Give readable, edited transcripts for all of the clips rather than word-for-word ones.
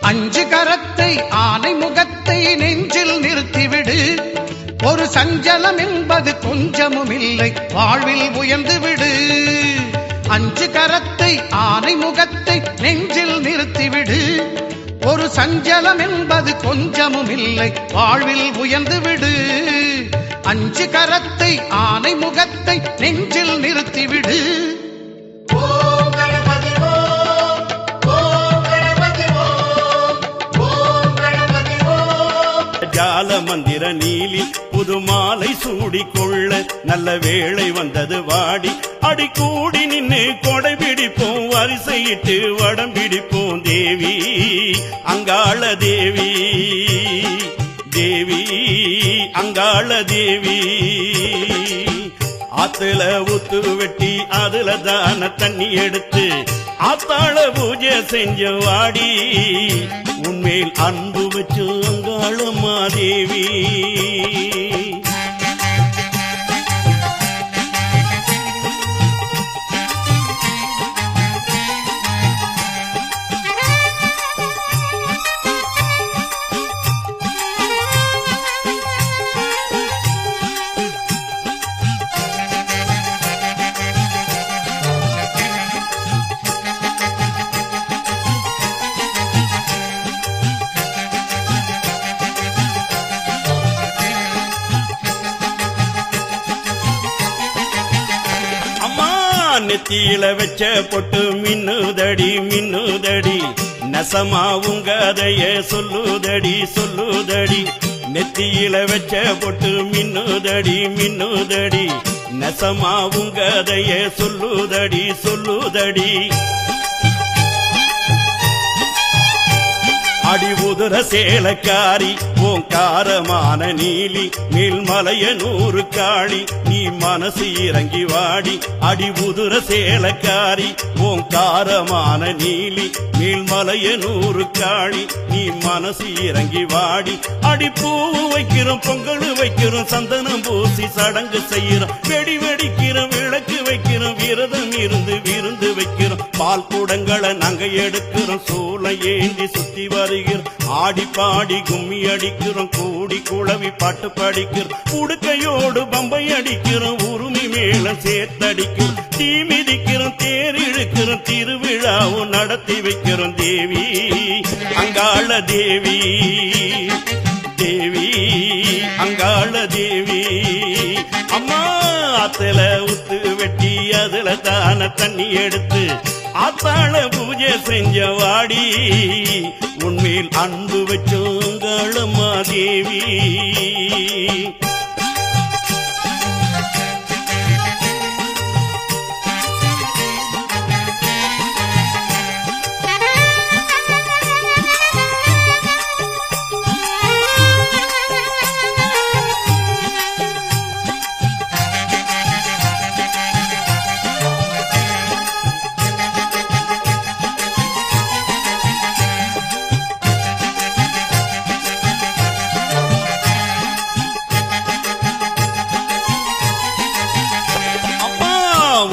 அஞ்சு கரத்தை ஆனை முகத்தை நெஞ்சில் நிறுத்திவிடு. ஒரு சஞ்சலம் என்பது கொஞ்சமும் இல்லை, வாழ்வில் உயர்ந்து விடு. அஞ்சு கரத்தை ஆனை முகத்தை நெஞ்சில் நிறுத்திவிடு. ஒரு சஞ்சலம் என்பது கொஞ்சமும் இல்லை, வாழ்வில் உயர்ந்து விடு. அஞ்சு கரத்தை ஆனை முகத்தை நெஞ்சில் நிறுத்திவிடு. ஜால மந்திர நீலி புது மாலை சூடிக்கொள்ள நல்ல வேளை வந்தது வாடி. அடி கூடி நின்று கொடை பிடிப்போம், வரிசையிட்டு வடம் பிடிப்போம். தேவி அங்காள தேவி, தேவி அங்காள தேவி. ஆத்துல ஊத்து வெட்டி அதுல தான தண்ணி எடுத்து ஆத்தாள பூஜை செஞ்ச வாடி. உன்மேல் அன்பு வச்சு அங்காளம்மா தேவி. நெத்தியில வச்ச பொட்டு மின்னுதடி மின்னுதடி, நசமா உங்க கதைய சொல்லுதடி சொல்லுதடி. நெத்தியில வச்ச பொட்டு மின்னுதடி மின்னுதடி, நசமா உங்க கதைய சொல்லுதடி சொல்லுதடி. அடி உதர சேலக்காரி ஓங்காரமான நீலி, மேல்மலைய 100 காளி நீ மனசு இறங்கி வாடி. அடி உதர சேலக்காரி ஓங்காரமான நீலி, மேல்மலைய 100 காளி நீ மனசு இறங்கி வாடி. அடி பூ வைக்கிறோம், பொங்கல் வைக்கிறோம், சந்தனம் பூசி சடங்கு செய்யறோம், வெடி வெடிக்கிறோம், விளக்கு வைக்கிறோம், விரதம் இருந்து விருந்து வைக்கிறோம். பால் கூடங்களை நாங்க எடுக்கிறோம், சூளை ஏந்தி சுத்தி வருகிறோம். ஆடி பாடி கும்மி அடிக்கிறோம், கூடி குழவி பாட்டு படிக்கிறோம். உடுக்கையோடு பம்பை அடிக்கிறோம், உரிமை மேல சேர்த்தடிக்கிறோம். தீ மிதிக்கிறோம், தேர் இழுக்கிறோம், திருவிழாவும் நடத்தி வைக்கிறோம். தேவி அங்காள தேவி, தேவி அங்காள தேவி. அம்மா ஆத்துல ஊத்து வெட்டி அதுல தான தண்ணி எடுத்து ஆத்தாள பூஜை செஞ்ச வாடி. உன்மேல் அன்பு வச்சோங்களம்மா தேவி.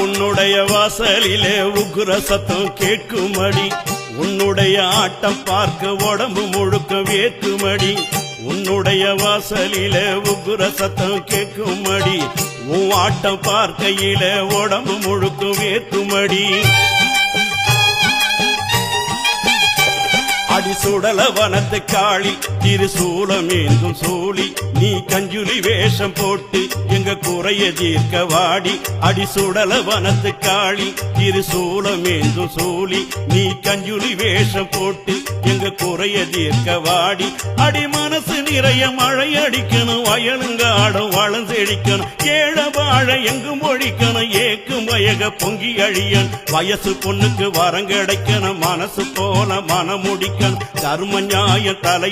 உன்னுடைய வாசலிலே உக்குர சத்தம் கேட்குமடி, உன்னுடைய ஆட்டம் பார்க்க உடம்பு முழுக்க வேக்குமடி. உன்னுடைய வாசலிலே உக்குர சத்தம் கேட்குமடி, உன் ஆட்டம் பார்க்கையில உடம்பு முழுக்க வேக்குமடி. அடி சுடல வனத்து காளி திருசூலம் ஏந்தும் சூழி, நீ கஞ்சுலி வேஷம் போட்டு எங்க குறைய தீர்க்க வாடி. அடி சுடல வனத்து காளி திருசூலம் ஏந்தும் சூழி, நீ கஞ்சுலி வேஷம் போட்டு எங்க குறைய தீர்க்க வாடி. அடி மனசு நிறைய மழை அடிக்கணும், வயலுங்காடும் வளஞ்செடிக்கணும், ஏழ வாழ எங்கும் ஒழிக்கணும், ஏக்கும் வயக பொங்கி அழியன். வயசு பொண்ணுக்கு வரங்கடைக்கணும், மனசு போல மனம் முடிக்கணும், தர்ம நியாய தலை